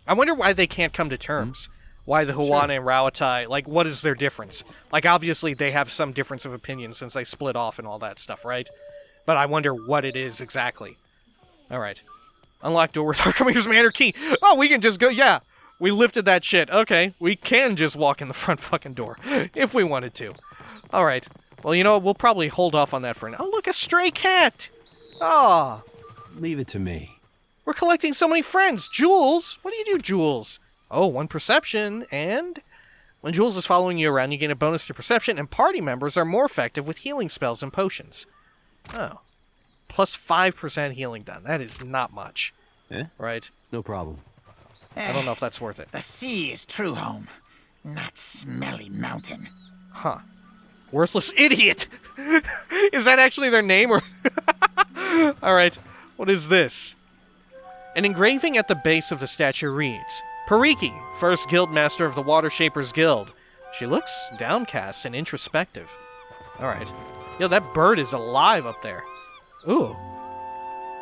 I wonder why they can't come to terms. Why the Huana and Rauatai, like, what is their difference? Like, obviously they have some difference of opinion since they split off and all that stuff, right? But I wonder what it is exactly. Alright. Unlock door with Archimedes Manor key. Oh, we can just go. Yeah, we lifted that shit. Okay, we can just walk in the front fucking door if we wanted to. All right. Well, you know what? We'll probably hold off on that for now. Oh, look, a stray cat. Ah. Leave it to me. We're collecting so many friends. Jules? What do you do, Jules? Oh, 1 perception, and... When Jules is following you around, you gain a bonus to perception, and party members are more effective with healing spells and potions. Oh. Plus 5% healing done. That is not much. Right? No problem. I don't know if that's worth it. The sea is true home, not smelly mountain. Huh. Worthless idiot! Is that actually their name, or... Alright, what is this? An engraving at the base of the statue reads, Pariki, first guildmaster of the Water Shapers Guild. She looks downcast and introspective. Alright. Yo, that bird is alive up there. Ooh.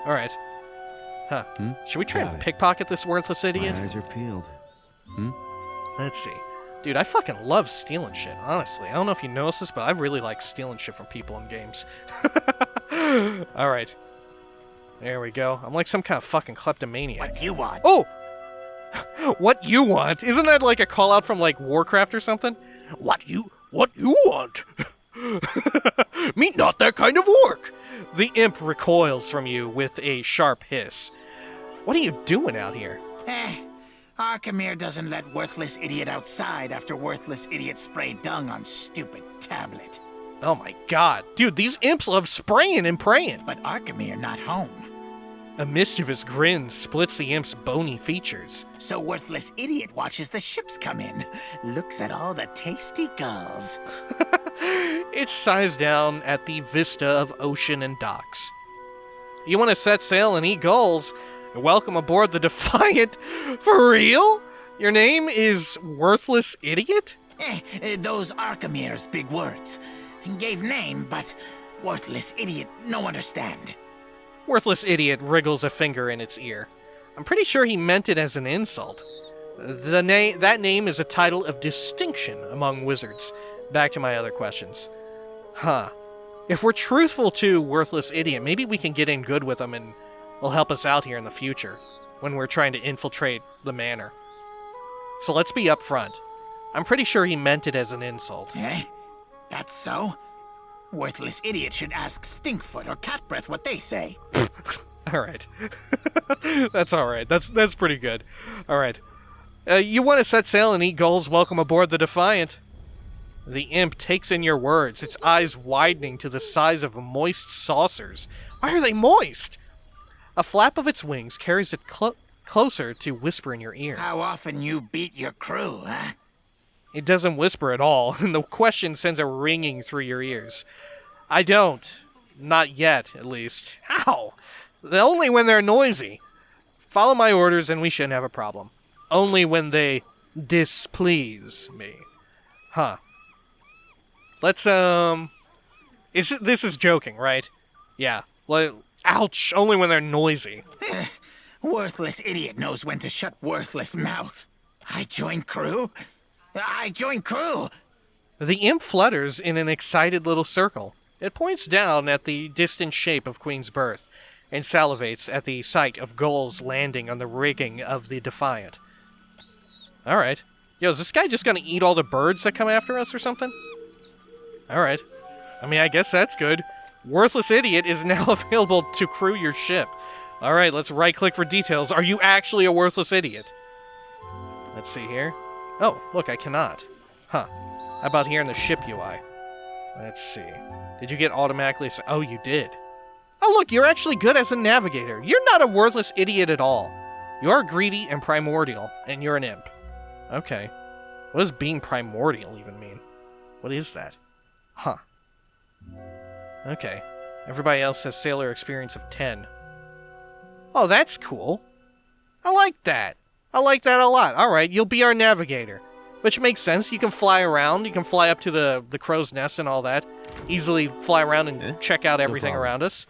Alright. Huh. Should we try and pickpocket this worthless idiot? My eyes are peeled. Let's see. Dude, I fucking love stealing shit, honestly. I don't know if you noticed this, but I really like stealing shit from people in games. Alright. There we go. I'm like some kind of fucking kleptomaniac. What you want? Oh! What you want? Isn't that like a call out from like Warcraft or something? What you want? Me not that kind of orc. The imp recoils from you with a sharp hiss. What are you doing out here? Arkemir doesn't let worthless idiot outside after worthless idiot sprayed dung on stupid tablet. Oh my god. Dude, these imps love spraying and praying. But Arkemir not home. A mischievous grin splits the imp's bony features. So worthless idiot watches the ships come in, looks at all the tasty gulls. It sighs down at the vista of ocean and docks. You want to set sail and eat gulls? Welcome aboard the Defiant. For real? Your name is Worthless Idiot? Those Arkemir's big words. Gave name, but worthless idiot no understand. Worthless Idiot wriggles a finger in its ear. I'm pretty sure he meant it as an insult. That name is a title of distinction among wizards. Back to my other questions. Huh. If we're truthful to Worthless Idiot, maybe we can get in good with him and he'll help us out here in the future when we're trying to infiltrate the manor. So let's be upfront. I'm pretty sure he meant it as an insult. That's so? Worthless idiot should ask Stinkfoot or Catbreath what they say. Alright. That's alright. That's pretty good. Alright. You want to set sail and eat gulls? Welcome aboard the Defiant. The imp takes in your words, its eyes widening to the size of moist saucers. Why are they moist? A flap of its wings carries it closer to whisper in your ear. How often you beat your crew, huh? It doesn't whisper at all, and the question sends a ringing through your ears. I don't. Not yet, at least. How? Only when they're noisy. Follow my orders and we shouldn't have a problem. Only when they displease me. Huh. Let's, this is joking, right? Yeah. Ouch, only when they're noisy. Worthless idiot knows when to shut worthless mouth. I join crew? I join crew! The imp flutters in an excited little circle. It points down at the distant shape of Queen's Berth, and salivates at the sight of gulls landing on the rigging of the Defiant. Alright. Yo, is this guy just gonna eat all the birds that come after us or something? Alright. I mean, I guess that's good. Worthless Idiot is now available to crew your ship. Alright, let's right-click for details. Are you actually a worthless idiot? Let's see here. Oh, look, I cannot. Huh. How about here in the ship UI? Let's see. Did you get automatically... Oh, you did. Oh, look, you're actually good as a navigator. You're not a worthless idiot at all. You are greedy and primordial, and you're an imp. Okay. What does being primordial even mean? What is that? Huh. Okay. Everybody else has sailor experience of 10. Oh, that's cool. I like that. I like that a lot. Alright, you'll be our navigator. Which makes sense. You can fly around. You can fly up to the crow's nest and all that. Easily fly around and check out everything around us.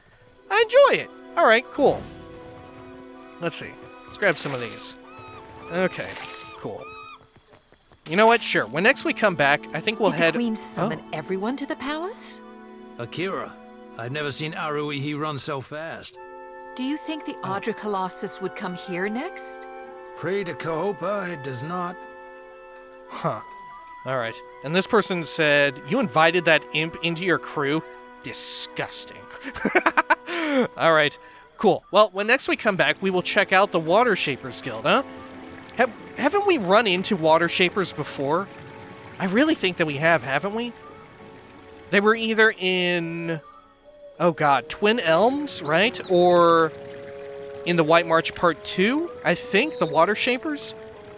I enjoy it. Alright, cool. Let's see. Let's grab some of these. Okay, cool. You know what? Sure. When next we come back, I think we'll Did head... the Queen summon everyone to the palace? Akira, I've never seen Aruihi run so fast. Do you think the Audre Colossus would come here next? Pray to Cahopa, it does not. Huh. Alright. And this person said, you invited that imp into your crew? Disgusting. Alright. Cool. Well, when next we come back, we will check out the Water Shapers Guild, huh? Haven't we run into Water Shapers before? I really think that we have, haven't we? They were either in... oh god, Twin Elms, right? Or in the White March Part 2, I think, the Water Shapers?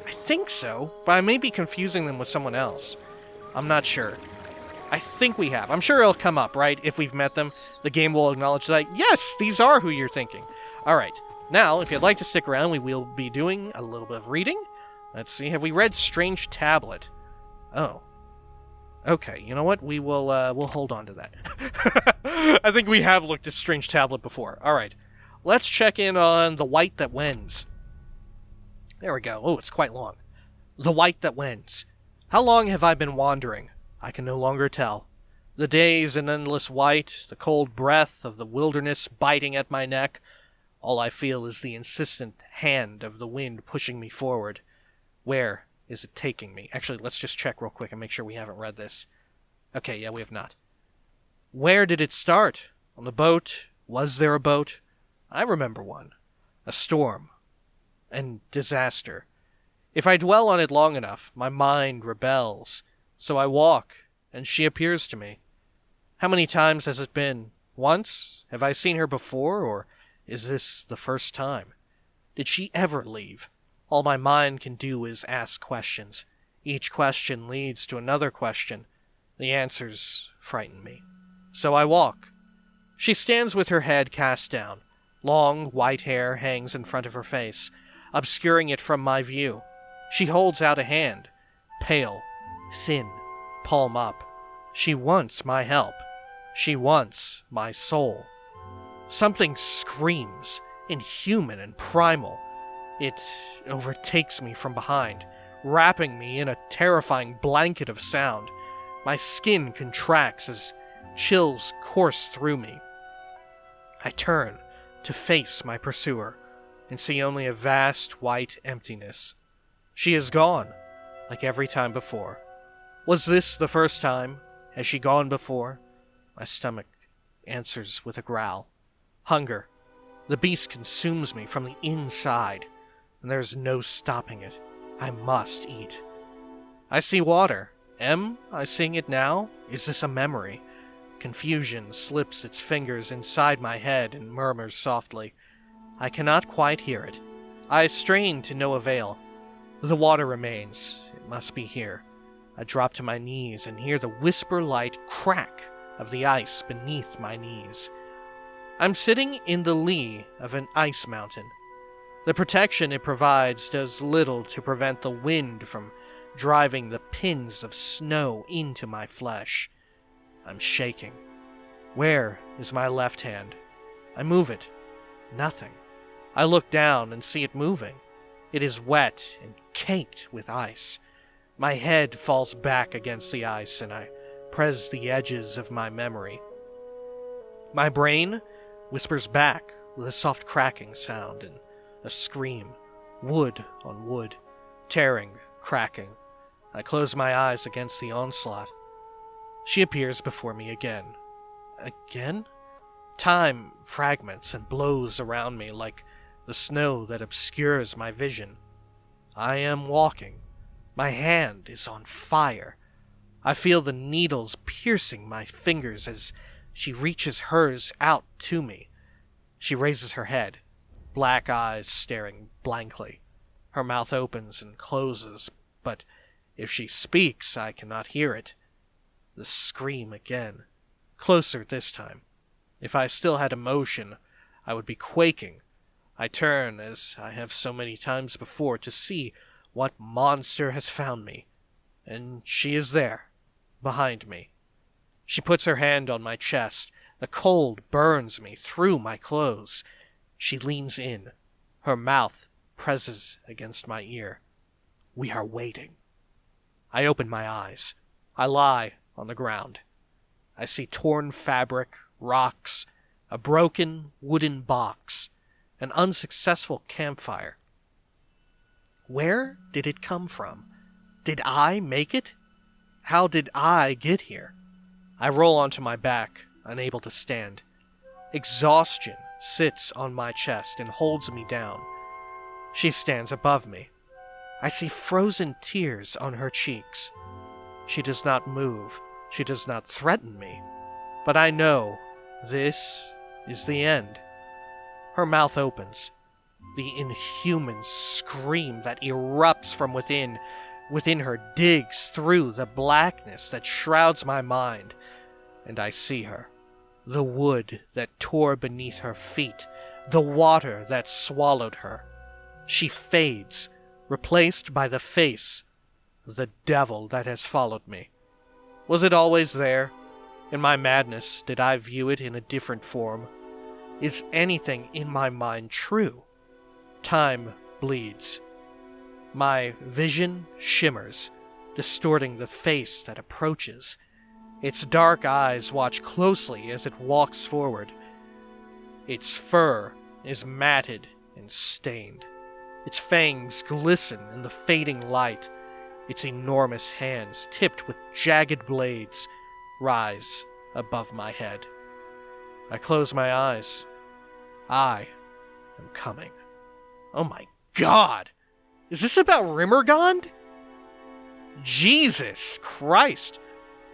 I think so, but I may be confusing them with someone else. I'm not sure. I think we have. I'm sure it'll come up, right? If we've met them, the game will acknowledge that, yes, these are who you're thinking. Alright, now, if you'd like to stick around, we will be doing a little bit of reading. Let's see, have we read Strange Tablet? Oh. Okay, you know what? We'll hold on to that. I think we have looked at Strange Tablet before. Alright, let's check in on The White That Wends. There we go. Oh, it's quite long. The White That Wends. How long have I been wandering? I can no longer tell. The days an endless white, the cold breath of the wilderness biting at my neck. All I feel is the insistent hand of the wind pushing me forward. Where is it taking me? Actually, let's just check real quick and make sure we haven't read this. Okay, yeah, we have not. Where did it start? On the boat? Was there a boat? I remember one. A storm. And disaster. If I dwell on it long enough, my mind rebels. So I walk, and she appears to me. How many times has it been? Once? Have I seen her before, or is this the first time? Did she ever leave? All my mind can do is ask questions. Each question leads to another question. The answers frighten me. So I walk. She stands with her head cast down. Long, white hair hangs in front of her face, obscuring it from my view. She holds out a hand, pale, thin, palm up. She wants my help. She wants my soul. Something screams, inhuman and primal. It overtakes me from behind, wrapping me in a terrifying blanket of sound. My skin contracts as chills course through me. I turn to face my pursuer and see only a vast white emptiness. She is gone, like every time before. Was this the first time? Has she gone before? My stomach answers with a growl. Hunger. The beast consumes me from the inside, and there's no stopping it. I must eat. I see water. Am I seeing it now? Is this a memory? Confusion slips its fingers inside my head and murmurs softly. I cannot quite hear it. I strain to no avail. The water remains. It must be here. I drop to my knees and hear the whisper-light crack of the ice beneath my knees. I'm sitting in the lee of an ice mountain. The protection it provides does little to prevent the wind from driving the pins of snow into my flesh. I'm shaking. Where is my left hand? I move it. Nothing. I look down and see it moving. It is wet and caked with ice. My head falls back against the ice, and I press the edges of my memory. My brain whispers back with a soft cracking sound and a scream. Wood on wood. Tearing, cracking. I close my eyes against the onslaught. She appears before me again. Again? Time fragments and blows around me like the snow that obscures my vision. I am walking. My hand is on fire. I feel the needles piercing my fingers as she reaches hers out to me. She raises her head, black eyes staring blankly. Her mouth opens and closes, but if she speaks, I cannot hear it. The scream again. Closer this time. If I still had emotion, I would be quaking. I turn, as I have so many times before, to see what monster has found me. And she is there, behind me. She puts her hand on my chest. The cold burns me through my clothes. She leans in. Her mouth presses against my ear. We are waiting. I open my eyes. I lie on the ground. I see torn fabric, rocks, a broken wooden box. An unsuccessful campfire. Where did it come from? Did I make it? How did I get here? I roll onto my back, unable to stand. Exhaustion sits on my chest and holds me down. She stands above me. I see frozen tears on her cheeks. She does not move. She does not threaten me. But I know this is the end. Her mouth opens. The inhuman scream that erupts from within her digs through the blackness that shrouds my mind, and I see her. The wood that tore beneath her feet, the water that swallowed her. She fades, replaced by the face of the devil that has followed me. Was it always there? In my madness, did I view it in a different form? Is anything in my mind true? Time bleeds. My vision shimmers, distorting the face that approaches. Its dark eyes watch closely as it walks forward. Its fur is matted and stained. Its fangs glisten in the fading light. Its enormous hands, tipped with jagged blades, rise above my head. I close my eyes. I am coming. Oh my god! Is this about Rimmergond? Jesus Christ!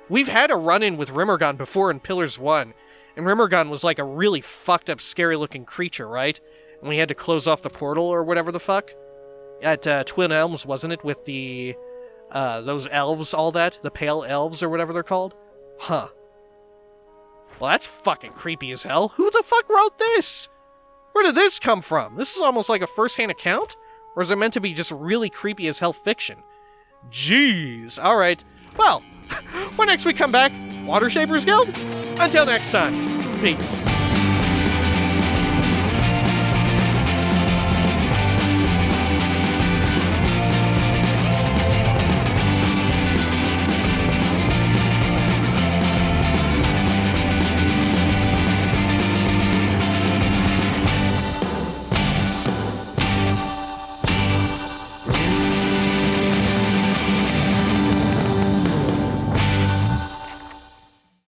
We've had a run-in with Rimmergond before in Pillars 1, and Rimmergond was like a really fucked up, scary-looking creature, right? And we had to close off the portal or whatever the fuck? At Twin Elms, wasn't it? With the, those elves, all that? The Pale Elves or whatever they're called? Huh. Well, that's fucking creepy as hell. Who the fuck wrote this? Where did this come from? This is almost like a first-hand account? Or is it meant to be just really creepy as hell fiction? Jeez. Alright. Well, when next we come back, Water Shapers Guild? Until next time, peace.